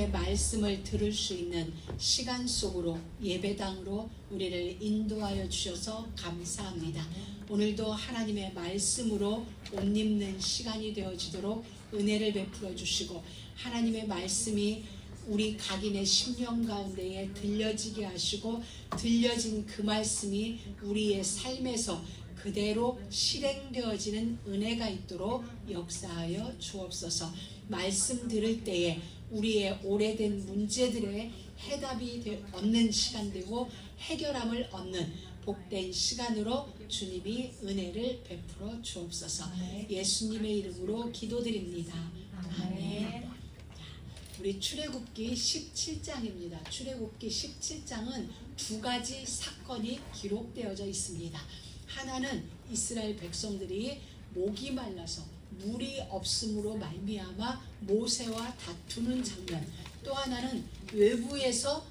말씀을 들을 수 있는 시간 속으로 예배당으로 우리를 인도하여 주셔서 감사합니다. 오늘도 하나님의 말씀으로 옷 입는 시간이 되어지도록 은혜를 베풀어 주시고 하나님의 말씀이 우리 각인의 심령 가운데에 들려지게 하시고 들려진 그 말씀이 우리의 삶에서 그대로 실행되어지는 은혜가 있도록 역사하여 주옵소서. 말씀 들을 때에 우리의 오래된 문제들의 해답이 얻는 시간 되고 해결함을 얻는 복된 시간으로 주님이 은혜를 베풀어 주옵소서. 예수님의 이름으로 기도드립니다. 아멘. 우리 출애굽기 17장입니다. 출애굽기 17장은 두 가지 사건이 기록되어져 있습니다. 하나는 이스라엘 백성들이 목이 말라서 물이 없음으로 말미암아 모세와 다투는 장면, 또 하나는 외부에서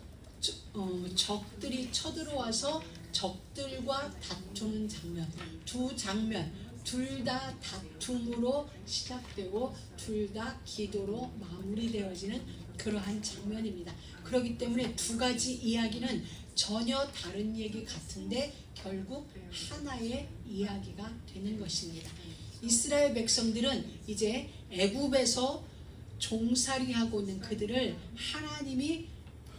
적들이 쳐들어와서 적들과 다투는 장면. 두 장면 둘 다 다툼으로 시작되고 둘 다 기도로 마무리되어지는 그러한 장면입니다. 그렇기 때문에 두 가지 이야기는 전혀 다른 얘기 같은데 결국 하나의 이야기가 되는 것입니다. 이스라엘 백성들은 이제 애굽에서 종살이하고 있는 그들을 하나님이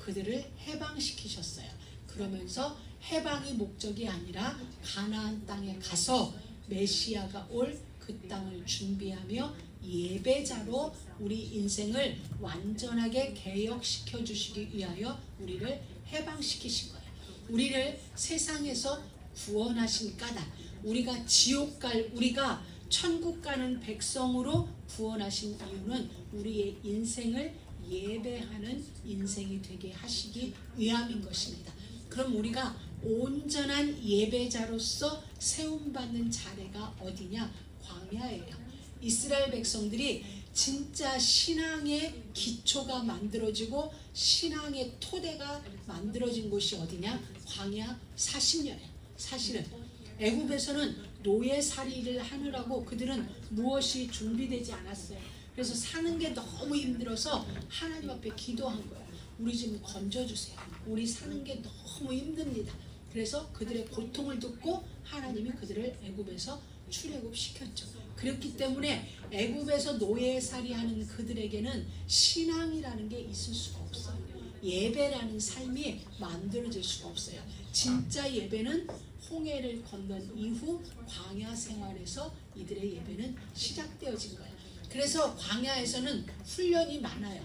그들을 해방시키셨어요. 그러면서 해방이 목적이 아니라 가나안 땅에 가서 메시아가 올 그 땅을 준비하며 예배자로 우리 인생을 완전하게 개혁시켜 주시기 위하여 우리를 해방시키신 거예요. 우리를 세상에서 구원하신 까닭, 우리가 지옥 갈, 우리가 천국 가는 백성으로 구원하신 이유는 우리의 인생을 예배하는 인생이 되게 하시기 위함인 것입니다. 그럼 우리가 온전한 예배자로서 세움받는 자리가 어디냐? 광야예요. 이스라엘 백성들이 진짜 신앙의 기초가 만들어지고 신앙의 토대가 만들어진 곳이 어디냐? 광야 40년이에요. 사실은 애굽에서는 노예살이를 하느라고 그들은 무엇이 준비되지 않았어요. 그래서 사는 게 너무 힘들어서 하나님 앞에 기도한 거예요. 우리 좀 건져주세요. 우리 사는 게 너무 힘듭니다. 그래서 그들의 고통을 듣고 하나님이 그들을 애굽에서 출애굽시켰죠. 그렇기 때문에 애굽에서 노예살이하는 그들에게는 신앙이라는 게 있을 수가 없어요. 예배라는 삶이 만들어질 수가 없어요. 진짜 예배는 홍해를 건넌 이후 광야 생활에서 이들의 예배는 시작되어진 거예요. 그래서 광야에서는 훈련이 많아요.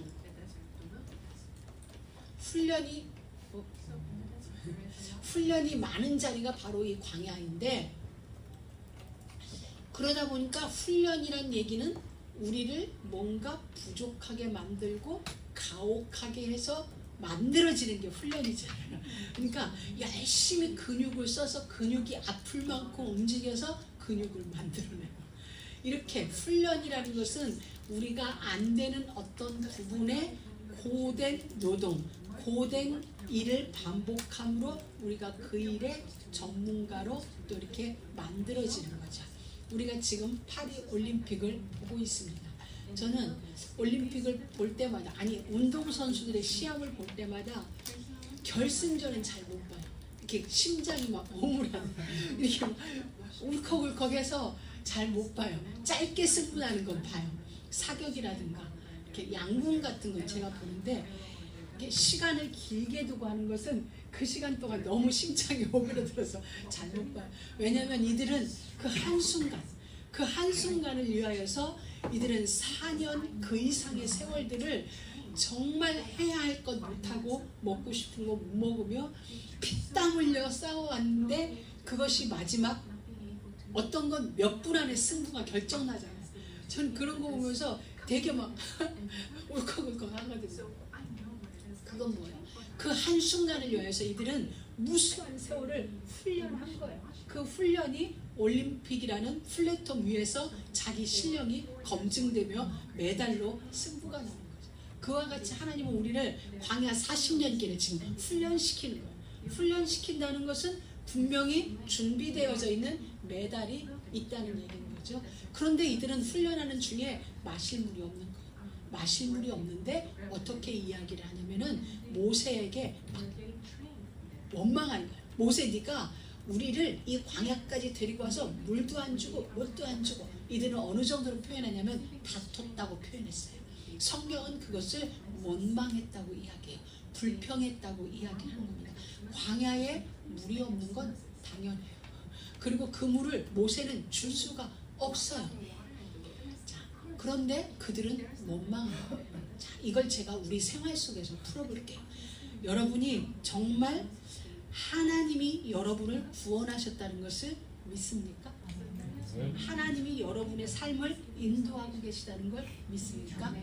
훈련이 많은 자리가 바로 이 광야인데, 그러다 보니까 훈련이란 얘기는 우리를 뭔가 부족하게 만들고 가혹하게 해서 만들어지는 게 훈련이잖아요. 그러니까 열심히 근육을 써서 근육이 아플 만큼 움직여서 근육을 만들어내고, 이렇게 훈련이라는 것은 우리가 안 되는 어떤 부분의 고된 노동, 고된 일을 반복함으로 우리가 그 일의 전문가로 또 이렇게 만들어지는 거죠. 우리가 지금 파리 올림픽을 보고 있습니다. 저는 올림픽을 볼 때마다, 아니 운동선수들의 시합을 볼 때마다 결승전은 잘 못 봐요. 이렇게 심장이 막 오물하는, 이렇게 울컥울컥해서 잘 못 봐요. 짧게 승부나는 건 봐요. 사격이라든가 이렇게 양궁 같은 건 제가 보는데, 이게 시간을 길게 두고 하는 것은 그 시간 동안 너무 심장이 오그라들어서 잘 못 봐요. 왜냐하면 이들은 그 한순간을 위하여서 이들은 4년 그 이상의 세월들을 정말 해야 할 것 못하고 먹고 싶은 거 못 먹으며 피땀 흘려 싸워왔는데, 그것이 마지막 어떤 건 몇 분 안에 승부가 결정나잖아요. 전 그런 거 보면서 되게 막 울컥울컥 하거든요. 그건 뭐예요? 그 한순간을 위해서 이들은 무수한 세월을 훈련한 거예요. 그 훈련이 올림픽이라는 플랫폼 위에서 자기 실력이 검증되며 메달로 승부가 나오는 거죠. 그와 같이 하나님은 우리를 광야 40년길을 지금 훈련시키는 거예요. 훈련시킨다는 것은 분명히 준비되어져 있는 메달이 있다는 얘기인 거죠. 그런데 이들은 훈련하는 중에 마실 물이 없는 거예요. 마실 물이 없는데 어떻게 이야기를 하냐면은 모세에게 막 원망한 거예요. 모세 네가 우리를 이 광야까지 데리고 와서 물도 안 주고 뭣도 안 주고. 이들은 어느 정도로 표현하냐면 다퉜다고 표현했어요. 성경은 그것을 원망했다고 이야기해요. 불평했다고 이야기하는 겁니다. 광야에 물이 없는 건 당연해요. 그리고 그 물을 모세는 줄 수가 없어요. 자, 그런데 그들은 원망해요. 자, 이걸 제가 우리 생활 속에서 풀어볼게요. 여러분이 정말 하나님이 여러분을 구원하셨다는 것을 믿습니까? 하나님이 여러분의 삶을 인도하고 계시다는 걸 믿습니까?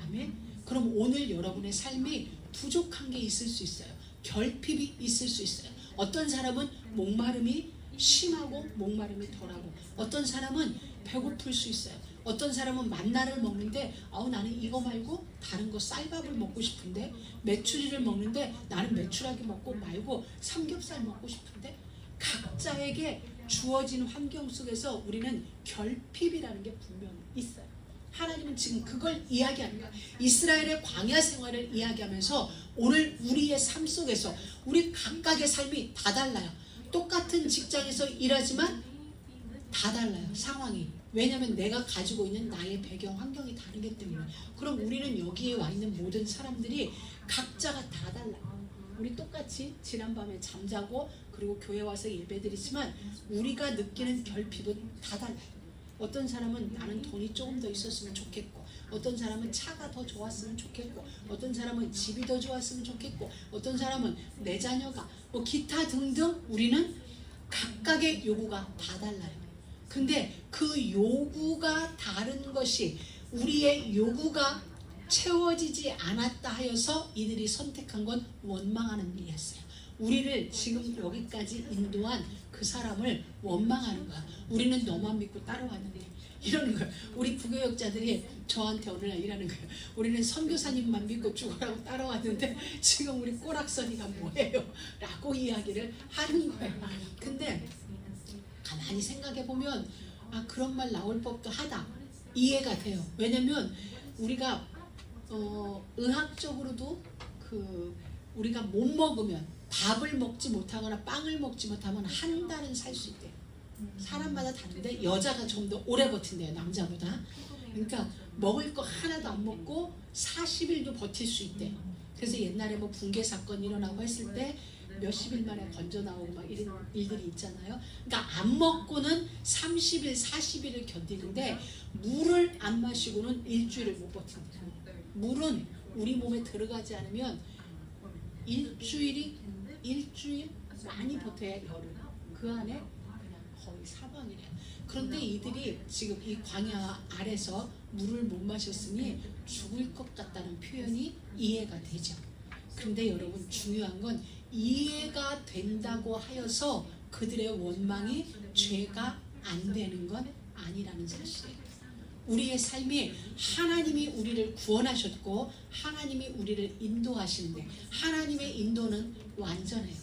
아멘. 그럼 오늘 여러분의 삶이 부족한 게 있을 수 있어요. 결핍이 있을 수 있어요. 어떤 사람은 목마름이 심하고 목마름이 덜하고, 어떤 사람은 배고플 수 있어요. 어떤 사람은 만나를 먹는데 나는 이거 말고 다른 거 쌀밥을 먹고 싶은데, 메추리를 먹는데 나는 메추라기 먹고 말고 삼겹살 먹고 싶은데. 각자에게 주어진 환경 속에서 우리는 결핍이라는 게 분명히 있어요. 하나님은 지금 그걸 이야기하는 거야. 이스라엘의 광야 생활을 이야기하면서 오늘 우리의 삶 속에서 우리 각각의 삶이 다 달라요. 똑같은 직장에서 일하지만 다 달라요, 상황이. 왜냐하면 내가 가지고 있는 나의 배경 환경이 다르기 때문에. 그럼 우리는 여기에 와 있는 모든 사람들이 각자가 다 달라요. 우리 똑같이 지난밤에 잠자고 그리고 교회 와서 예배드리지만 우리가 느끼는 결핍은 다 달라요. 어떤 사람은 나는 돈이 조금 더 있었으면 좋겠고, 어떤 사람은 차가 더 좋았으면 좋겠고, 어떤 사람은 집이 더 좋았으면 좋겠고, 어떤 사람은 내 자녀가 기타 등등. 우리는 각각의 요구가 다 달라요. 근데 그 요구가 다른 것이 우리의 요구가 채워지지 않았다 하여서 이들이 선택한 건 원망하는 일이었어요. 우리를 지금 여기까지 인도한 그 사람을 원망하는 거야. 우리는 너만 믿고 따라왔는데 이러는 거야. 우리 부교역자들이 저한테 오늘 날 이러는 거예요. 우리는 선교사님만 믿고 죽으라고 따라왔는데 지금 우리 꼬락서니가 뭐예요? 라고 이야기를 하는 거예요. 근데 가만히 생각해 보면 그런 말 나올 법도 하다. 이해가 돼요. 왜냐면 우리가 의학적으로도 우리가 못 먹으면, 밥을 먹지 못하거나 빵을 먹지 못하면 한 달은 살 수 있대요. 사람마다 다른데 여자가 좀 더 오래 버틴대요, 남자보다. 그러니까 먹을 거 하나도 안 먹고 40일도 버틸 수 있대요. 그래서 옛날에 붕괴 사건 일어나고 했을 때 몇십 일 만에 건져 나오고 막 이런 일들이 있잖아요. 그러니까 안 먹고는 30일, 40일을 견디는데 물을 안 마시고는 일주일을 못 버틴대요. 물은 우리 몸에 들어가지 않으면 일주일 많이 버텨야 열흘. 그 안에 그냥 거의 사망이래요. 그런데 이들이 지금 이 광야 아래서 물을 못 마셨으니 죽을 것 같다는 표현이 이해가 되죠. 그런데 여러분, 중요한 건 이해가 된다고 하여서 그들의 원망이 죄가 안 되는 건 아니라는 사실이에요. 우리의 삶이 하나님이 우리를 구원하셨고 하나님이 우리를 인도하시는데, 하나님의 인도는 완전해요.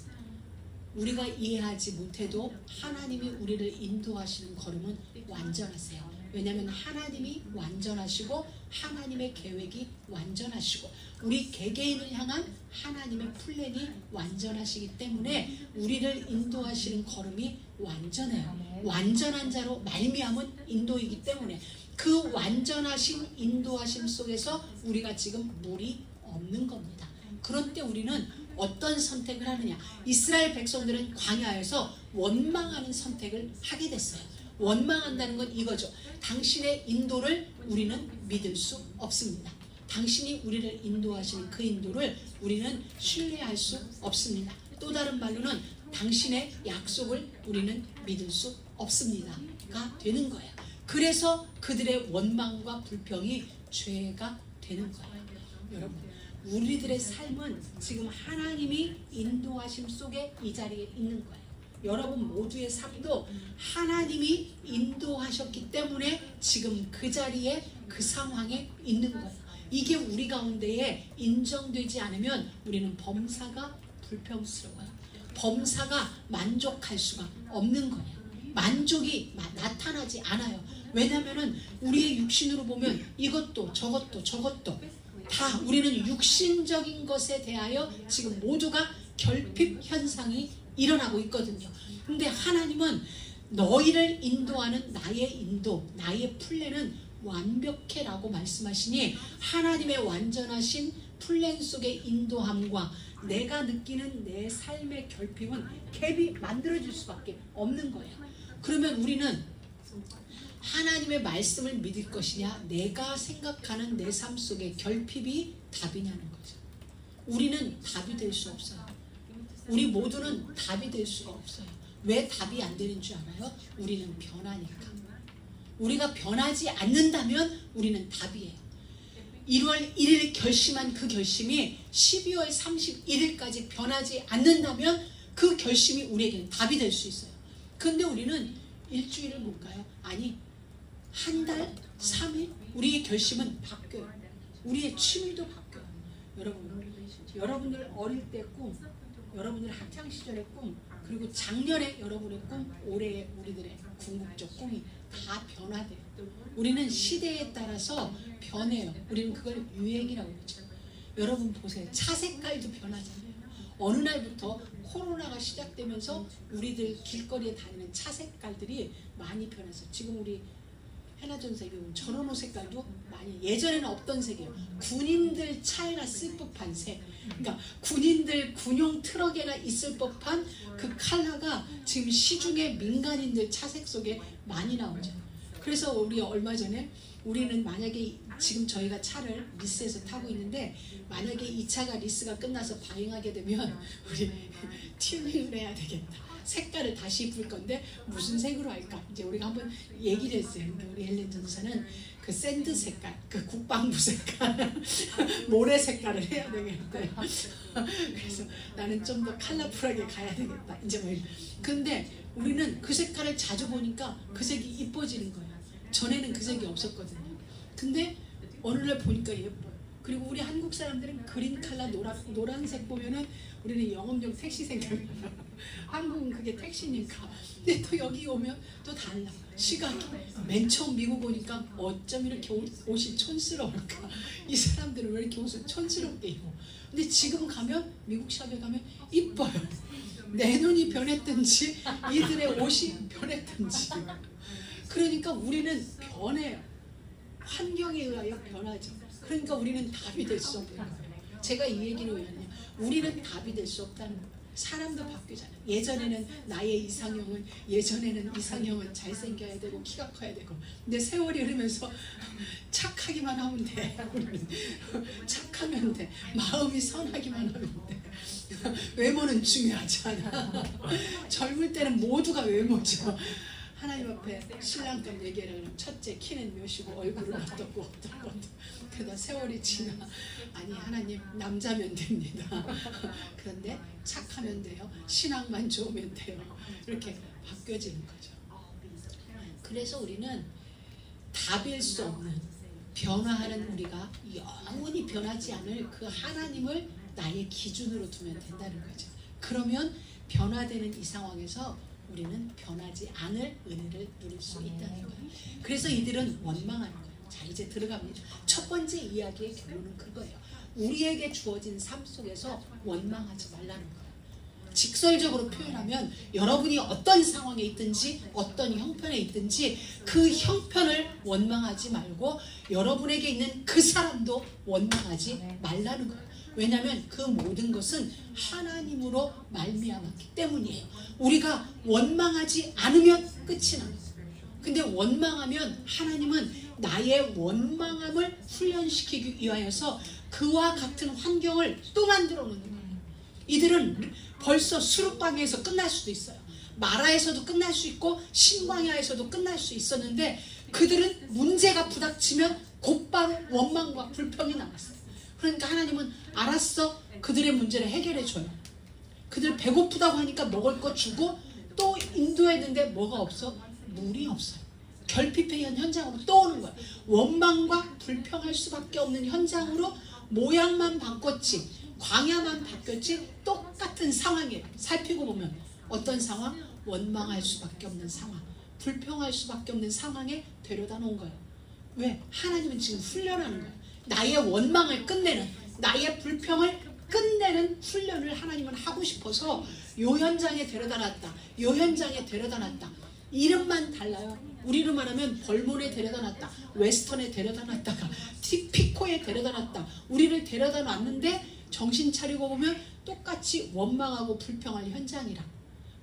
우리가 이해하지 못해도 하나님이 우리를 인도하시는 걸음은 완전하세요. 왜냐하면 하나님이 완전하시고 하나님의 계획이 완전하시고 우리 개개인을 향한 하나님의 플랜이 완전하시기 때문에 우리를 인도하시는 걸음이 완전해요. 완전한 자로 말미암은 인도이기 때문에 그 완전하신 인도하심 속에서 우리가 지금 물이 없는 겁니다. 그런 때 우리는 어떤 선택을 하느냐? 이스라엘 백성들은 광야에서 원망하는 선택을 하게 됐어요. 원망한다는 건 이거죠. 당신의 인도를 우리는 믿을 수 없습니다. 당신이 우리를 인도하시는 그 인도를 우리는 신뢰할 수 없습니다. 또 다른 말로는 당신의 약속을 우리는 믿을 수 없습니다가 되는 거예요. 그래서 그들의 원망과 불평이 죄가 되는 거예요. 여러분, 우리들의 삶은 지금 하나님이 인도하심 속에 이 자리에 있는 거예요. 여러분 모두의 삶도 하나님이 인도하셨기 때문에 지금 그 자리에 그 상황에 있는 거예요. 이게 우리 가운데에 인정되지 않으면 우리는 범사가 불평스러워요. 범사가 만족할 수가 없는 거예요. 만족이 나타나지 않아요. 왜냐하면 우리의 육신으로 보면 이것도 저것도 다 우리는 육신적인 것에 대하여 지금 모두가 결핍 현상이 일어나고 있거든요. 근데 하나님은 너희를 인도하는 나의 인도, 나의 플랜은 완벽해 라고 말씀하시니 하나님의 완전하신 플랜 속의 인도함과 내가 느끼는 내 삶의 결핍은 갭이 만들어질 수밖에 없는 거예요. 그러면 우리는 하나님의 말씀을 믿을 것이냐, 내가 생각하는 내 삶 속의 결핍이 답이냐는 거죠. 우리는 답이 될 수 없어요. 우리 모두는 답이 될 수가 없어요. 왜 답이 안 되는 줄 알아요? 우리는 변하니까. 우리가 변하지 않는다면 우리는 답이에요. 1월 1일 결심한 그 결심이 12월 31일까지 변하지 않는다면 그 결심이 우리에게는 답이 될 수 있어요. 그런데 우리는 일주일을 못 가요. 아니, 한 달, 3일 우리의 결심은 바뀌어요. 우리의 취미도 바뀌어요. 여러분들 어릴 때 꿈, 여러분들 학창 시절의 꿈, 그리고 작년에 여러분의 꿈, 올해 우리들의 궁극적 꿈이 다 변화돼요. 우리는 시대에 따라서 변해요. 우리는 그걸 유행이라고 그러죠. 여러분 보세요. 차 색깔도 변하잖아요. 어느 날부터 코로나가 시작되면서 우리들 길거리에 다니는 차 색깔들이 많이 변해서 지금 우리 해나전색이 전원호 색깔도 많이, 예전에는 없던 색이에요. 군인들 차에나 쓸 법한 색, 그러니까 군인들 군용 트럭에나 있을 법한 그 컬러가 지금 시중에 민간인들 차색 속에 많이 나오죠. 그래서 우리 얼마 전에 우리는 만약에 지금 저희가 차를 리스해서 타고 있는데 만약에 이 차가 리스가 끝나서 발행하게 되면 우리 튜닝을 해야 되겠다. 색깔을 다시 입을 건데 무슨 색으로 할까? 이제 우리가 한번 얘기를 했어요. 우리 헬렌 전사는 그 샌드 색깔, 그 국방부 색깔, 모래 색깔을 해야 되겠대요. 그래서 나는 좀 더 컬러풀하게 가야 되겠다. 이제 뭐 근데 우리는 그 색깔을 자주 보니까 그 색이 이뻐지는 거예요. 전에는 그 색이 없었거든요. 근데 어느 날 보니까 예뻐요. 그리고 우리 한국 사람들은 그린 컬러 노란색 보면은 우리는 영업용 택시 생각나요. 한국은 그게 택시니까. 근데 또 여기 오면 또 달라. 시각이. 맨 처음 미국 오니까 어쩜 이렇게 옷이 촌스러울까. 이 사람들은 왜 이렇게 옷을 촌스럽게 입어. 근데 지금 가면 미국 샵에 가면 이뻐요. 내 눈이 변했든지 이들의 옷이 변했든지. 그러니까 우리는 변해요. 환경에 의하여 변하죠. 그러니까 우리는 답이 될 수 없는 거예요. 제가 이 얘기를 왜 하냐, 우리는 답이 될 수 없다는 거예요. 사람도 바뀌잖아요. 예전에는 이상형은 잘생겨야 되고 키가 커야 되고, 근데 세월이 흐르면서 착하기만 하면 돼. 우리는 착하면 돼. 마음이 선하기만 하면 돼. 외모는 중요하지 않아. 젊을 때는 모두가 외모죠. 하나님 앞에 신랑감 얘기하라 그러면 첫째 키는 몇이고 얼굴은 어떻고 그러다 세월이 지나 아니 하나님 남자면 됩니다. 그런데 착하면 돼요. 신앙만 좋으면 돼요. 이렇게 바뀌어지는 거죠. 그래서 우리는 답일 수 없는 변화하는 우리가 영원히 변하지 않을 그 하나님을 나의 기준으로 두면 된다는 거죠. 그러면 변화되는 이 상황에서 우리는 변하지 않을 은혜를 누릴 수 있다는 거예요. 그래서 이들은 원망하는 거예요. 자, 이제 들어갑니다. 첫 번째 이야기의 결론은 그거예요. 우리에게 주어진 삶 속에서 원망하지 말라는 거예요. 직설적으로 표현하면 여러분이 어떤 상황에 있든지 어떤 형편에 있든지 그 형편을 원망하지 말고 여러분에게 있는 그 사람도 원망하지 말라는 거예요. 왜냐하면 그 모든 것은 하나님으로 말미암았기 때문이에요. 우리가 원망하지 않으면 끝이 납니다. 근데 원망하면 하나님은 나의 원망함을 훈련시키기 위하여서 그와 같은 환경을 또 만들어 놓는 거예요. 이들은 벌써 수르방에서 끝날 수도 있어요. 마라에서도 끝날 수 있고 신광야에서도 끝날 수 있었는데 그들은 문제가 부닥치면 곧바로 원망과 불평이 나왔어요. 그러니까 하나님은 알았어, 그들의 문제를 해결해 줘요. 그들 배고프다고 하니까 먹을 거 주고 또 인도해야 되는데 뭐가 없어? 물이 없어요. 결핍의 현장으로 또 오는 거야. 원망과 불평할 수밖에 없는 현장으로 모양만 바꿨지, 광야만 바뀌었지 똑같은 상황이에요. 살피고 보면 어떤 상황? 원망할 수밖에 없는 상황, 불평할 수밖에 없는 상황에 데려다 놓은 거예요. 왜? 하나님은 지금 훈련하는 거예요. 나의 원망을 끝내는, 나의 불평을 끝내는 훈련을 하나님은 하고 싶어서 요 현장에 데려다 놨다, 요 현장에 데려다 놨다. 이름만 달라요. 우리로 말하면 벌몬에 데려다 놨다, 웨스턴에 데려다 놨다가 피코에 데려다 놨다. 우리를 데려다 놨는데 정신 차리고 보면 똑같이 원망하고 불평할 현장이라.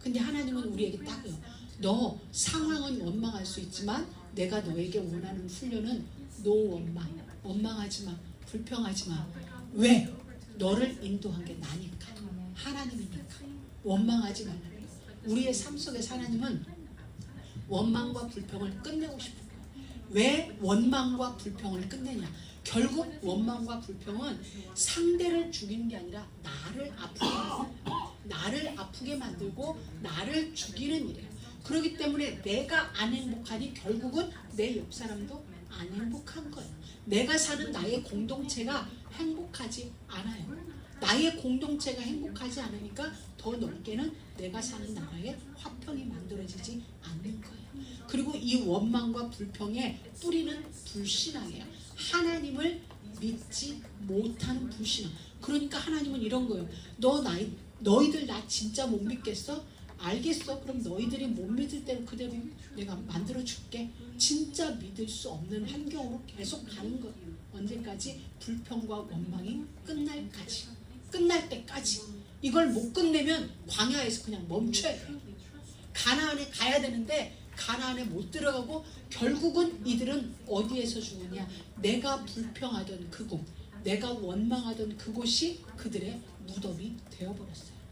근데 하나님은 우리에게 딱요, 너 상황은 원망할 수 있지만 내가 너에게 원하는 훈련은 노 원망, 원망하지 마, 불평하지 마. 왜? 너를 인도한 게 나니까, 하나님이니까. 원망하지 말라. 우리의 삶 속에서 하나님은 원망과 불평을 끝내고 싶어요. 왜 원망과 불평을 끝내냐? 결국 원망과 불평은 상대를 죽이는 게 아니라 나를 아프게 만들고 나를 죽이는 일이에요. 그렇기 때문에 내가 안 행복하니 결국은 내 옆 사람도 안 행복한 거예요. 내가 사는 나의 공동체가 행복하지 않아요. 나의 공동체가 행복하지 않으니까 더 넓게는 내가 사는 나라에 화평이 만들어지지 않는 거예요. 그리고 이 원망과 불평의 뿌리는 불신앙이에요. 하나님을 믿지 못하는 불신앙. 그러니까 하나님은 이런 거예요. 너희들 나 진짜 못 믿겠어? 알겠어. 그럼 너희들이 못 믿을 대로 그대로 내가 만들어줄게. 진짜 믿을 수 없는 환경으로 계속 가는 거예요. 언제까지? 불평과 원망이 끝날 때까지. 이걸 못 끝내면 광야에서 그냥 멈춰야 돼요. 가나안에 가야 되는데 가나안에 못 들어가고 결국은 이들은 어디에서 죽었냐? 내가 불평하던 그곳, 내가 원망하던 그곳이 그들의 무덤이 되어버렸어요.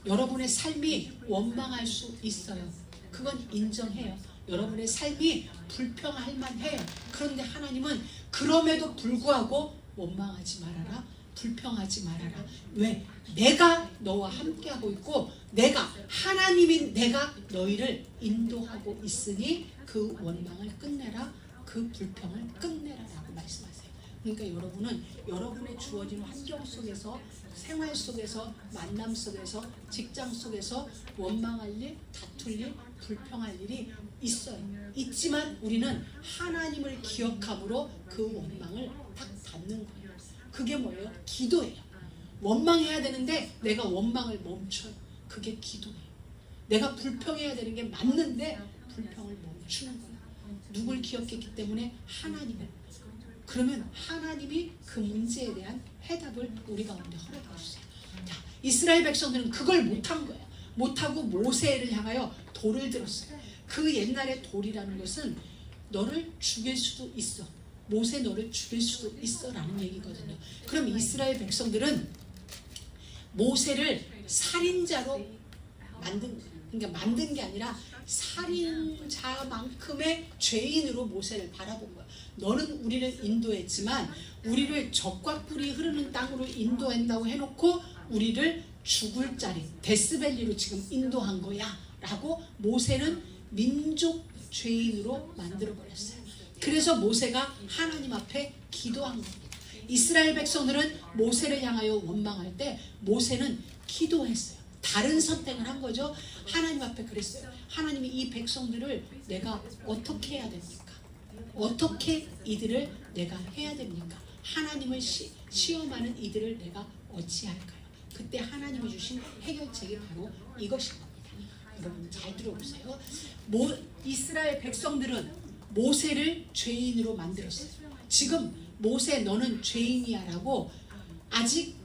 여러분의 삶이 원망할 수 있어요. 그건 인정해요. 여러분의 삶이 불평할 만해요. 그런데 하나님은 그럼에도 불구하고 원망하지 말아라, 불평하지 말아라. 왜? 내가 너와 함께하고 있고 하나님인 내가 너희를 인도하고 있으니 그 원망을 끝내라, 그 불평을 끝내라 라고 말씀하세요. 그러니까 여러분은 여러분의 주어진 환경 속에서, 생활 속에서, 만남 속에서, 직장 속에서 원망할 일, 다툴 일, 불평할 일이 있어요. 있지만 우리는 하나님을 기억함으로 그 원망을 딱 닫는 거예요. 그게 뭐예요? 기도예요. 원망해야 되는데 내가 원망을 멈춰요. 그게 기도예요. 내가 불평해야 되는 게 맞는데 불평을 멈추는 거예요. 누굴 기억했기 때문에? 하나님을. 그러면 하나님이 그 문제에 대한 해답을 우리 가운데 허락해 주세요. 자, 이스라엘 백성들은 그걸 못한 거예요. 못하고 모세를 향하여 돌을 들었어요. 그 옛날의 돌이라는 것은 너를 죽일 수도 있어, 모세 너를 죽일 수도 있어 라는 얘기거든요. 그럼 이스라엘 백성들은 모세를 살인자로 만든 거예요. 그러니까 만든 게 아니라 살인자만큼의 죄인으로 모세를 바라본 거예요. 너는 우리를 인도했지만 우리를 적과 꿀이 흐르는 땅으로 인도한다고 해놓고 우리를 죽을 자리, 데스밸리로 지금 인도한 거야 라고 모세는 민족 죄인으로 만들어버렸어요. 그래서 모세가 하나님 앞에 기도한 겁니다. 이스라엘 백성들은 모세를 향하여 원망할 때 모세는 기도했어요. 다른 선택을 한 거죠. 하나님 앞에 그랬어요. 하나님이 이 백성들을 내가 어떻게 해야 됩니까? 어떻게 이들을 내가 해야 됩니까? 하나님을 시험하는 이들을 내가 어찌할까요? 그때 하나님이 주신 해결책이 바로 이것인 겁니다. 여러분 잘 들어보세요. 이스라엘 백성들은 모세를 죄인으로 만들었어요. 지금 모세 너는 죄인이야 라고 아직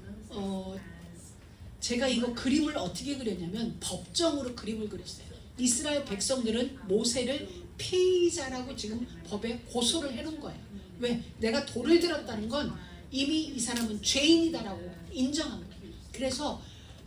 제가 이거 그림을 어떻게 그렸냐면 법정으로 그림을 그렸어요. 이스라엘 백성들은 모세를 피의자라고 지금 법에 고소를 해놓은 거예요. 왜? 내가 돌을 들었다는 건 이미 이 사람은 죄인이다라고 인정한 거예요. 그래서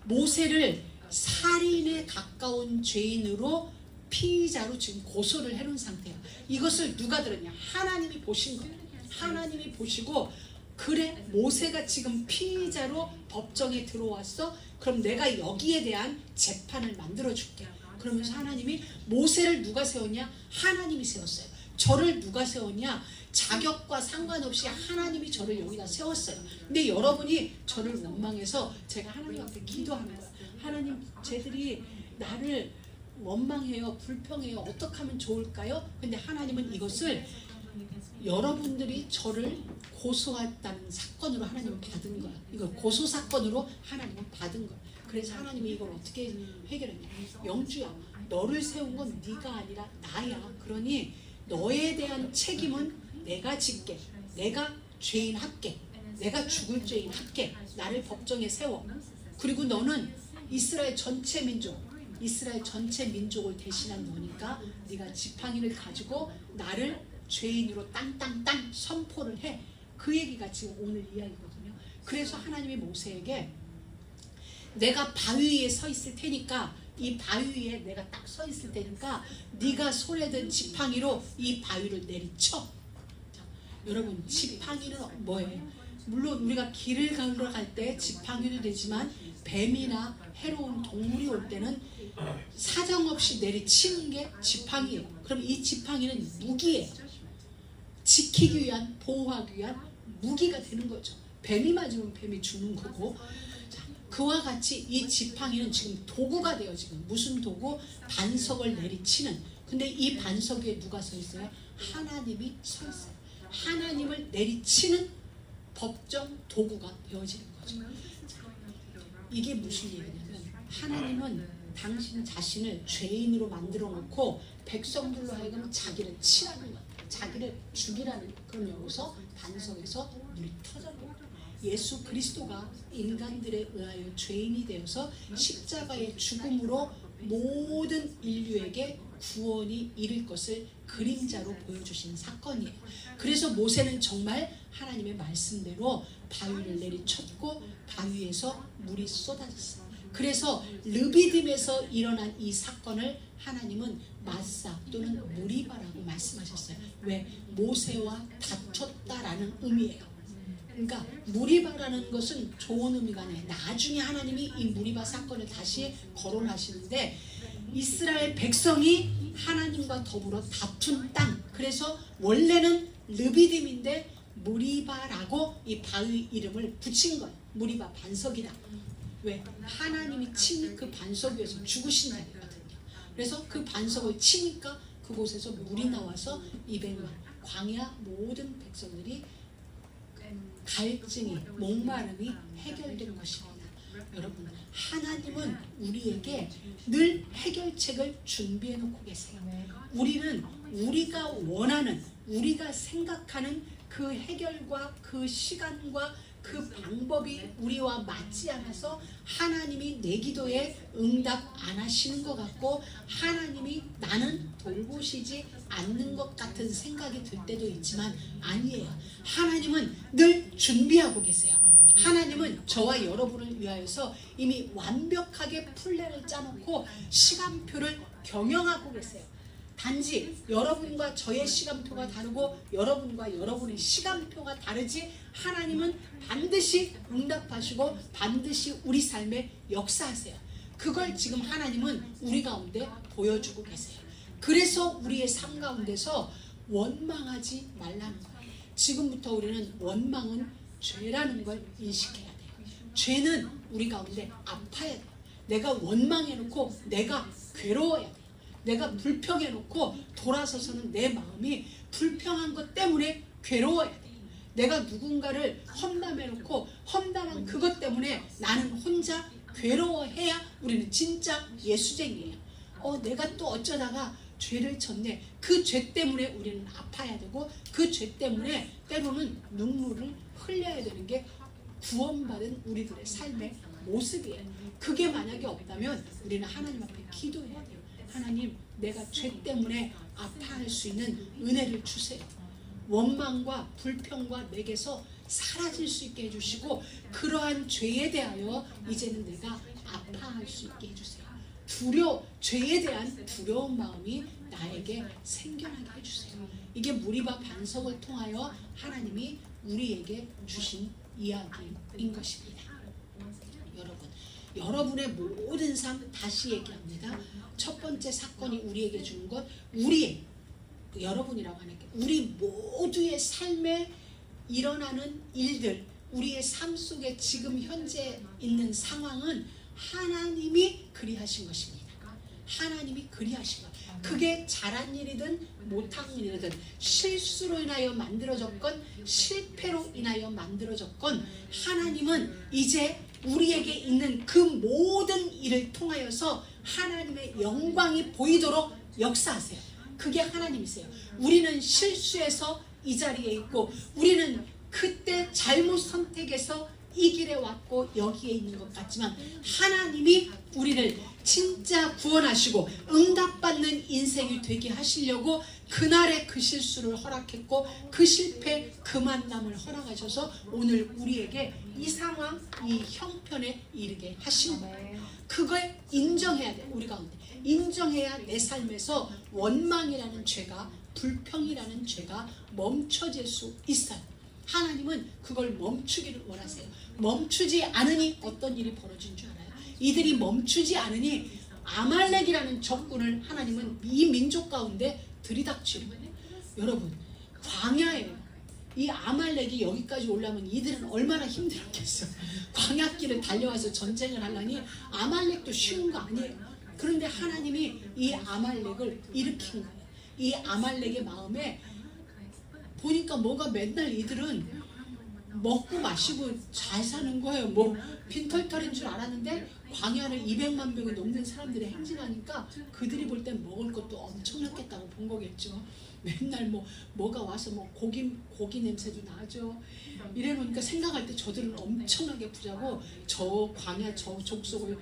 모세를 살인에 가까운 죄인으로 피의자로 지금 고소를 해놓은 상태예요. 이것을 누가 들었냐? 하나님이 보신 거예요. 하나님이 보시고 그래 모세가 지금 피의자로 법정에 들어왔어? 그럼 내가 여기에 대한 재판을 만들어줄게. 그러면서 하나님이 모세를 누가 세웠냐? 하나님이 세웠어요. 저를 누가 세웠냐? 자격과 상관없이 하나님이 저를 여기다 세웠어요. 근데 여러분이 저를 원망해서 제가 하나님 앞에 기도하는 거예요. 하나님 쟤들이 나를 원망해요, 불평해요. 어떻게 하면 좋을까요? 근데 하나님은 이것을 여러분들이 저를 고소했다는 사건으로 하나님은 받은 거야. 이걸 고소 사건으로 하나님은 받은 거야. 그래서 하나님이 이걸 어떻게 해결했냐? 영주야, 너를 세운 건 네가 아니라 나야. 그러니 너에 대한 책임은 내가 짓게. 내가 죄인 할게. 내가 죽을 죄인 할게. 나를 법정에 세워. 그리고 너는 이스라엘 전체 민족을 대신한 너니까 네가 지팡이를 가지고 나를 죄인으로 땅땅땅 선포를 해. 그 얘기가 지금 오늘 이야기거든요. 그래서 하나님이 모세에게 내가 바위 위에 서 있을 테니까, 이 바위 위에 내가 딱 서 있을 테니까 네가 손에 든 지팡이로 이 바위를 내리쳐. 자, 여러분, 지팡이는 뭐예요? 물론 우리가 길을 걸어갈 때 지팡이도 되지만 뱀이나 해로운 동물이 올 때는 사정없이 내리치는 게 지팡이에요. 그럼 이 지팡이는 무기예요. 지키기 위한, 보호하기 위한 무기가 되는 거죠. 뱀이 맞으면 뱀이 죽는 거고. 자, 그와 같이 이 지팡이는 지금 도구가 돼요. 지금 무슨 도구? 반석을 내리치는. 근데 이 반석 위에 누가 서 있어요? 하나님이 서 있어요. 하나님을 내리치는 법정 도구가 되어지는 거죠. 이게 무슨 얘기냐면, 하나님은 당신 자신을 죄인으로 만들어 놓고 백성들로 하여금 자기를 치라는 거예요. 자기를 죽이라는, 그럼 여기서 반석에서 물이 터져요. 예수 그리스도가 인간들에 의하여 죄인이 되어서 십자가의 죽음으로 모든 인류에게 구원이 이를 것을 그림자로 보여주신 사건이에요. 그래서 모세는 정말 하나님의 말씀대로 바위를 내리쳤고 바위에서 물이 쏟아졌어요. 그래서 르비딤에서 일어난 이 사건을 하나님은 마사 또는 무리바라고 말씀하셨어요. 왜? 모세와 다퉜다라는 의미예요. 그러니까 무리바라는 것은 좋은 의미가 아니에요. 나중에 하나님이 이 무리바 사건을 다시 거론하시는데, 이스라엘 백성이 하나님과 더불어 다툰 땅, 그래서 원래는 르비딤인데 무리바라고 이 바위 이름을 붙인 거예요. 무리바, 반석이다. 왜? 하나님이 친히 그 반석 위에서 죽으신 자리거든요. 그래서 그 반석을 치니까 그곳에서 물이 나와서 200만 광야 모든 백성들이 갈증이, 목마름이 해결된 것입니다. 여러분, 하나님은 우리에게 늘 해결책을 준비해 놓고 계세요. 우리는 우리가 원하는, 우리가 생각하는 그 해결과 그 시간과 그 방법이 우리와 맞지 않아서 하나님이 내 기도에 응답 안 하시는 것 같고, 하나님이 나는 돌보시지 않는 것 같은 생각이 들 때도 있지만 아니에요. 하나님은 늘 준비하고 계세요. 하나님은 저와 여러분을 위하여서 이미 완벽하게 플랜을 짜놓고 시간표를 경영하고 계세요. 단지 여러분과 저의 시간표가 다르고 여러분과 여러분의 시간표가 다르지, 하나님은 반드시 응답하시고 반드시 우리 삶에 역사하세요. 그걸 지금 하나님은 우리 가운데 보여주고 계세요. 그래서 우리의 삶 가운데서 원망하지 말라는 거예요. 지금부터 우리는 원망은 죄라는 걸 인식해야 돼요. 죄는 우리 가운데 아파야 돼요. 내가 원망해놓고 내가 괴로워야 돼요. 내가 불평해놓고 돌아서서는 내 마음이 불평한 것 때문에 괴로워야 돼. 내가 누군가를 험담해놓고 험담한 그것 때문에 나는 혼자 괴로워해야 우리는 진짜 예수쟁이에요. 내가 또 어쩌다가 죄를 졌네. 그 죄 때문에 우리는 아파야 되고, 그 죄 때문에 때로는 눈물을 흘려야 되는 게 구원받은 우리들의 삶의 모습이에요. 그게 만약에 없다면 우리는 하나님 앞에 기도해야 돼요. 하나님, 내가 죄 때문에 아파할 수 있는 은혜를 주세요. 원망과 불평과 내게서 사라질 수 있게 해주시고, 그러한 죄에 대하여 이제는 내가 아파할 수 있게 해주세요. 죄에 대한 두려운 마음이 나에게 생겨나게 해주세요. 이게 무리바 반석을 통하여 하나님이 우리에게 주신 이야기인 것입니다. 여러분의 모든 삶, 다시 얘기합니다. 첫 번째 사건이 우리에게 주는 것, 여러분이라고 하는 게 우리 모두의 삶에 일어나는 일들, 우리의 삶 속에 지금 현재 있는 상황은 하나님이 그리하신 것입니다. 하나님이 그리하신 거예요. 그게 잘한 일이든 못한 일이든 실수로 인하여 만들어졌건 실패로 인하여 만들어졌건 하나님은 이제 우리에게 있는 그 모든 일을 통하여서 하나님의 영광이 보이도록 역사하세요. 그게 하나님이세요. 우리는 실수해서 이 자리에 있고 우리는 그때 잘못 선택해서 이 길에 왔고 여기에 있는 것 같지만 하나님이 우리를 진짜 구원하시고 응답받는 인생이 되게 하시려고 그날의 그 실수를 허락했고 그 실패 그 만남을 허락하셔서 오늘 우리에게 이 상황 이 형편에 이르게 하신 거예요. 그걸 인정해야 돼. 우리 가운데 인정해야 내 삶에서 원망이라는 죄가 불평이라는 죄가 멈춰질 수 있어요. 하나님은 그걸 멈추기를 원하세요. 멈추지 않으니 어떤 일이 벌어진 줄 알아요? 이들이 멈추지 않으니 아말렉이라는 적군을 하나님은 이 민족 가운데 들이닥치는 거예요. 여러분 광야예요. 이 아말렉이 여기까지 올라오면 이들은 얼마나 힘들었겠어요. 광야길을 달려와서 전쟁을 하려니 아말렉도 쉬운 거 아니에요. 그런데 하나님이 이 아말렉을 일으킨 거예요. 이 아말렉의 마음에 보니까 뭐가 맨날 이들은 먹고 마시고 잘 사는 거예요. 뭐 빈털털인 줄 알았는데 광야를 200만 명이 넘는 사람들이 행진하니까 그들이 볼 땐 먹을 것도 엄청났겠다고 본 거겠죠. 맨날 뭐가 와서 고기 냄새도 나죠. 이래 보니까 생각할 때 저들은 엄청나게 부자고 저 광야 저 족속을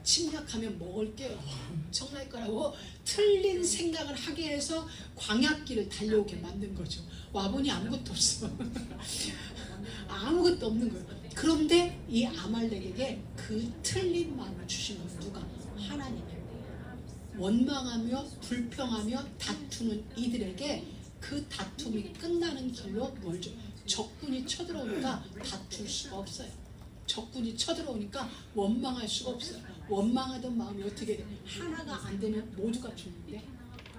침략하면 먹을 게 엄청날 거라고 틀린 생각을 하게 해서 광야길을 달려오게 만든 거죠. 와보니 아무것도 없어. 아무것도 없는 거예요. 그런데 이 아말렉에게 그 틀린 마음을 주신 건 누가? 하나님이에요. 원망하며 불평하며 다투는 이들에게 그 다툼이 끝나는 길로 뭘 줘? 적군이 쳐들어오니까 다툴 수가 없어요. 적군이 쳐들어오니까 원망할 수가 없어요. 원망하던 마음이 어떻게 돼? 하나가 안 되면 모두가 죽는데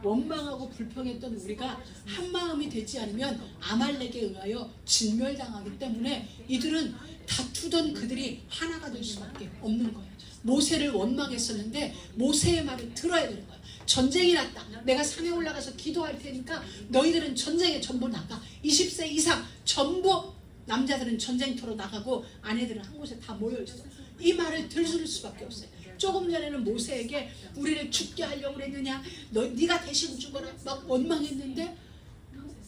원망하고 불평했던 우리가 한 마음이 되지 않으면 아말렉에 의하여 진멸당하기 때문에 이들은 다투던 그들이 하나가 될 수밖에 없는 거예요. 모세를 원망했었는데 모세의 말을 들어야 되는 거예요. 전쟁이 났다. 내가 산에 올라가서 기도할 테니까 너희들은 전쟁에 전부 나가. 20세 이상 전부 남자들은 전쟁터로 나가고 아내들은 한 곳에 다 모여있어. 이 말을 들을 수밖에 없어요. 조금 전에는 모세에게 우리를 죽게 하려고 그랬느냐, 네가 대신 죽어라 막 원망했는데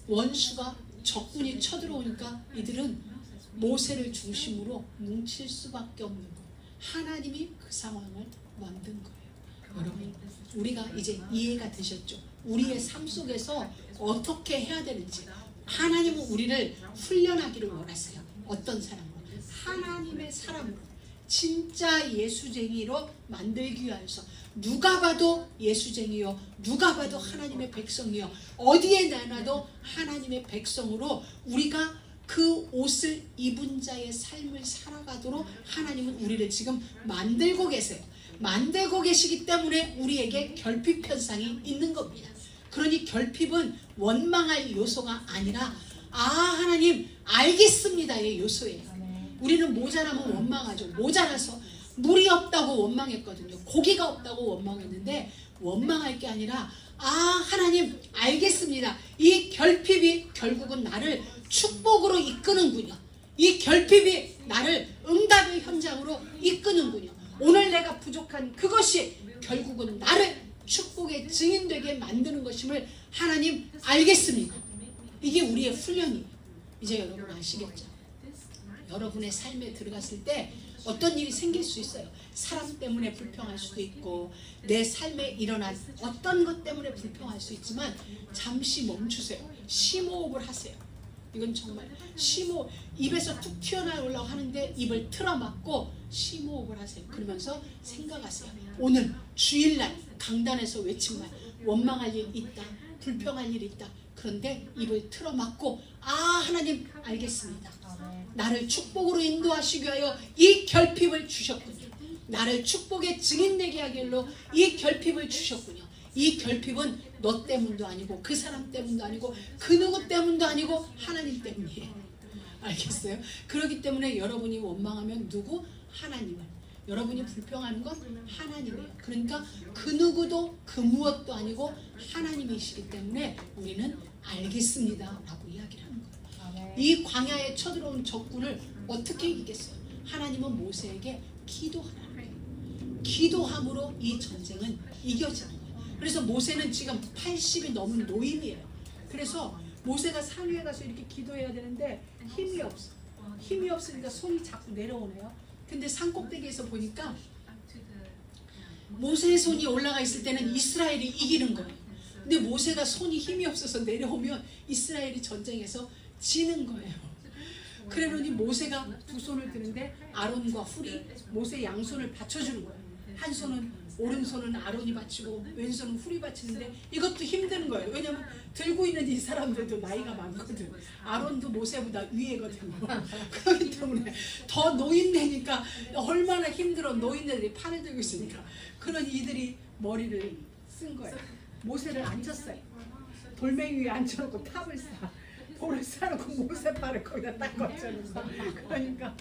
원수가 적군이 쳐들어오니까 이들은 모세를 중심으로 뭉칠 수밖에 없는 거예요. 하나님이 그 상황을 만든 거예요. 여러분 우리가 이제 이해가 되셨죠? 우리의 삶 속에서 어떻게 해야 되는지 하나님은 우리를 훈련하기를 원하세요. 어떤 사람으로? 하나님의 사람으로 진짜 예수쟁이로 만들기 위하여서 누가 봐도 예수쟁이요 누가 봐도 하나님의 백성이요 어디에 내놔도 하나님의 백성으로 우리가 그 옷을 입은 자의 삶을 살아가도록 하나님은 우리를 지금 만들고 계세요. 만들고 계시기 때문에 우리에게 결핍 현상이 있는 겁니다. 그러니 결핍은 원망할 요소가 아니라 하나님 알겠습니다의 요소예요. 우리는 모자라면 원망하죠. 모자라서 물이 없다고 원망했거든요. 고기가 없다고 원망했는데 원망할 게 아니라 하나님 알겠습니다. 이 결핍이 결국은 나를 축복으로 이끄는군요. 이 결핍이 나를 응답의 현장으로 이끄는군요. 오늘 내가 부족한 그것이 결국은 나를 축복의 증인되게 만드는 것임을 하나님 알겠습니다. 이게 우리의 훈련이에요. 이제 여러분 아시겠죠? 여러분의 삶에 들어갔을 때 어떤 일이 생길 수 있어요. 사람 때문에 불평할 수도 있고 내 삶에 일어난 어떤 것 때문에 불평할 수 있지만 잠시 멈추세요. 심호흡을 하세요. 이건 정말 심호흡, 입에서 툭 튀어나오려고 하는데 입을 틀어막고 심호흡을 하세요. 그러면서 생각하세요. 오늘 주일날 강단에서 외친 말, 원망할 일 있다, 불평할 일 있다. 그런데 입을 틀어막고 하나님 알겠습니다. 나를 축복으로 인도하시기 위하여 이 결핍을 주셨군요. 나를 축복의 증인되게 하길로 이 결핍을 주셨군요. 이 결핍은 너 때문도 아니고 그 사람 때문도 아니고 그 누구 때문도 아니고 하나님 때문이에요. 알겠어요? 그렇기 때문에 여러분이 원망하면 누구? 하나님을. 여러분이 불평하는 건 하나님이에요. 그러니까 그 누구도 그 무엇도 아니고 하나님이시기 때문에 우리는 알겠습니다 라고 이야기를 하는 거예요. 이 광야에 쳐들어온 적군을 어떻게 이기겠어요? 하나님은 모세에게 기도하라는 거예요. 기도함으로 이 전쟁은 이겨지는 거예요. 그래서 모세는 지금 80이 넘은 노인이에요. 그래서 모세가 산 위에 가서 이렇게 기도해야 되는데 힘이 없어. 힘이 없으니까 손이 자꾸 내려오네요. 근데 산꼭대기에서 보니까 모세의 손이 올라가 있을 때는 이스라엘이 이기는 거예요. 근데 모세가 손이 힘이 없어서 내려오면 이스라엘이 전쟁에서 지는 거예요. 그러니 모세가 두 손을 드는데 아론과 훌이 모세 양손을 받쳐주는 거예요. 한 손은 오른손은 아론이 받치고 왼손은 훌이 받치는데 이것도 힘든 거예요. 왜냐하면 들고 있는 이 사람들도 나이가 많거든. 아론도 모세보다 위에거든요. 그렇기 때문에 더 노인네니까 얼마나 힘들어. 노인네들이 팔을 들고 있으니까. 그러니 이들이 머리를 쓴 거예요. 모세를 앉혔어요. 돌멩이 위에 앉혀놓고 탑을 쌓아. 볼을 쌓아놓고 모세팔을 거기다 딱 걸쳐놓고. 그러니까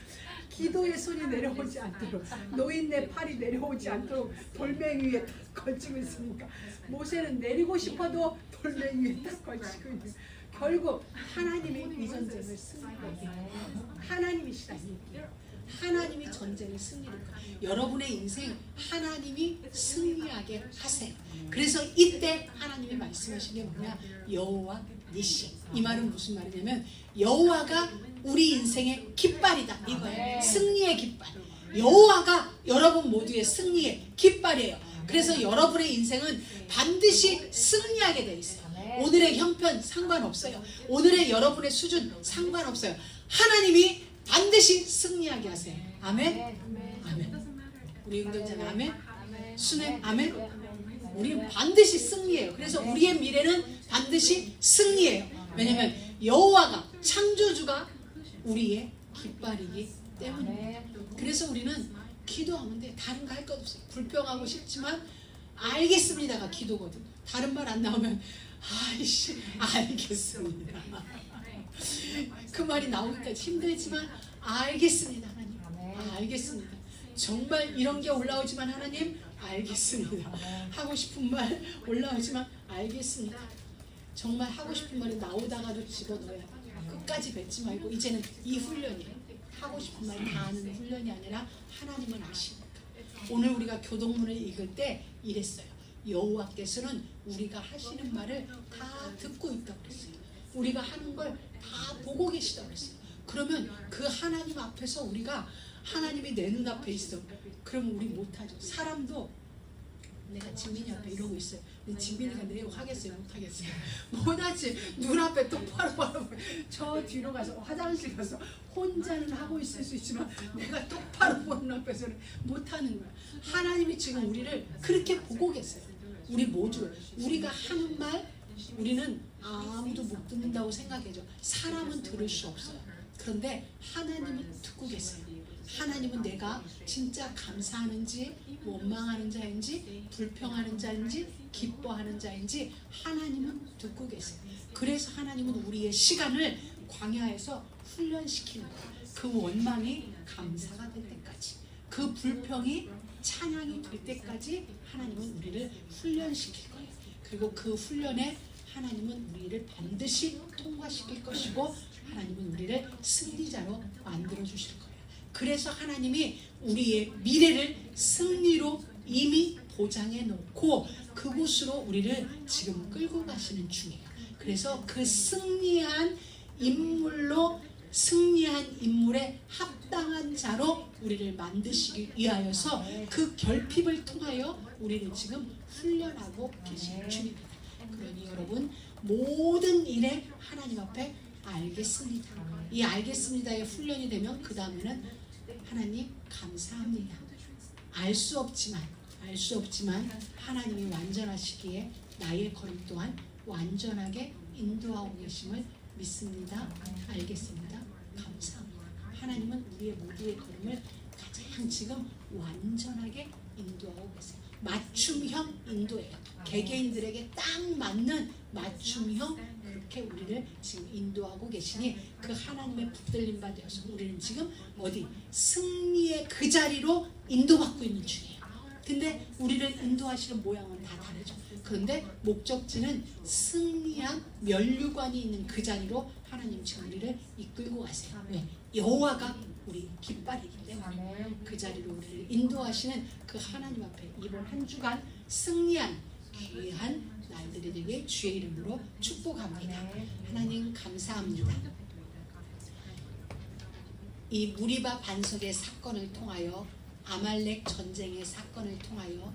기도의 손이 내려오지 않도록, 노인네 팔이 내려오지 않도록 돌멩이 위에 딱 걸치고 있으니까 모세는 내리고 싶어도 돌멩이 위에 딱 걸치고 있는. 결국 하나님이 이 전쟁을 승리해요. 하나님이시라는 얘기예요. 하나님이 전쟁을 승리를. 여러분의 인생 하나님이 승리하게 하세요. 그래서 이때 하나님이 말씀하신 게 뭐냐? 여호와 니시. 이 말은 무슨 말이냐면 여호와가 우리 인생의 깃발이다 이거예요. 승리의 깃발. 여호와가 여러분 모두의 승리의 깃발이에요. 그래서 여러분의 인생은 반드시 승리하게 돼 있어요. 오늘의 형편 상관없어요. 오늘의 여러분의 수준 상관없어요. 하나님이 반드시 승리하게 하세요. 아멘. 아멘. 우리 운동자는 아멘. 수냄 아멘. 우리는 반드시 승리해요. 그래서 우리의 미래는 반드시 승리해요. 왜냐하면 여호와가 창조주가 우리의 깃발이기 때문에. 그래서 우리는 기도하면 돼. 다른 거 할 것 없어요. 불평하고 싶지만 알겠습니다가 기도거든. 다른 말 안 나오면 아이씨 알겠습니다. 그 말이 나오니까 힘들지만 알겠습니다 하나님. 알겠습니다. 정말 이런 게 올라오지만 하나님 알겠습니다. 하고 싶은 말 올라오지만 알겠습니다. 정말 하고 싶은 말이 나오다가도 집어넣어야 돼. 끝까지 뱉지 말고. 이제는 이 훈련이에요. 하고 싶은 말 다 하는 훈련이 아니라 하나님은 아시니까. 오늘 우리가 교동문을 읽을 때 이랬어요. 여호와께서는 우리가 하시는 말을 다 듣고 있다고 그랬어요. 우리가 하는 걸 다 보고 계시다고 그랬어요. 그러면 그 하나님 앞에서 우리가 하나님이 내 눈앞에 있어. 그러면 우리 못하죠. 사람도 내가 진민이 앞에 이러고 있어요. 근데 진민이가 내용 하겠어요? 못하겠어요? 못하지. 눈앞에 똑바로 바라보고 저 뒤로 가서 화장실 가서 혼자는 하고 있을 수 있지만 내가 똑바로 보는 앞에서는 못하는 거야. 하나님이 지금 우리를 그렇게 보고 계세요. 우리 모두 우리가 하는 말 우리는 아무도 못 듣는다고 생각해줘. 사람은 들을 수 없어요. 그런데 하나님은 듣고 계세요. 하나님은 내가 진짜 감사하는지 원망하는 자인지 불평하는 자인지 기뻐하는 자인지 하나님은 듣고 계세요. 그래서 하나님은 우리의 시간을 광야에서 훈련시키는 거예요. 그 원망이 감사가 될 때까지, 그 불평이 찬양이 될 때까지 하나님은 우리를 훈련시킬 거예요. 그리고 그 훈련에 하나님은 우리를 반드시 통과시킬 것이고 하나님은 우리를 승리자로 만들어 주실 거예요. 그래서 하나님이 우리의 미래를 승리로 이미 보장해 놓고 그곳으로 우리를 지금 끌고 가시는 중이에요. 그래서 그 승리한 인물에 합당한 자로 우리를 만드시기 위하여서 그 결핍을 통하여 우리를 지금 훈련하고 계시는 중입니다. 그러니 여러분 모든 일에 하나님 앞에 알겠습니다. 이 알겠습니다의 훈련이 되면 그 다음에는 하나님 감사합니다. 알 수 없지만 하나님이 완전하시기에 나의 걸음 또한 완전하게 인도하고 계심을 믿습니다. 알겠습니다. 감사합니다. 하나님은 우리의 모두의 걸음을 가장 지금 완전하게 인도하고 계세요. 맞춤형 인도예요. 개개인들에게 딱 맞는 맞춤형 그렇게 우리를 지금 인도하고 계시니 그 하나님의 붙들림 바 되어서 우리는 지금 어디 승리의 그 자리로 인도받고 있는 중이에요. 근데 우리를 인도하시는 모양은 다 다르죠. 그런데 목적지는 승리한 면류관이 있는 그 자리로 하나님 지금 우리를 이끌고 가세요. 왜? 여호와가 우리 깃발이기 때문에 그 자리로 우리를 인도하시는 그 하나님 앞에 이번 한 주간 승리한 귀한 날들이 되게 주의 이름으로 축복합니다. 하나님 감사합니다. 이 무리바 반석의 사건을 통하여 아말렉 전쟁의 사건을 통하여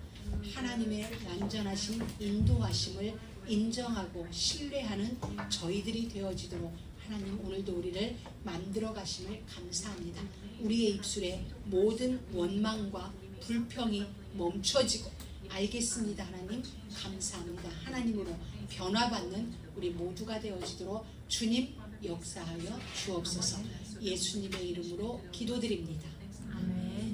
하나님의 완전하신 인도하심을 인정하고 신뢰하는 저희들이 되어지도록 하나님 오늘도 우리를 만들어 가심을 감사합니다. 우리의 입술에 모든 원망과 불평이 멈춰지고 알겠습니다. 하나님 감사합니다. 하나님으로 변화받는 우리 모두가 되어지도록 주님 역사하여 주옵소서. 예수님의 이름으로 기도드립니다.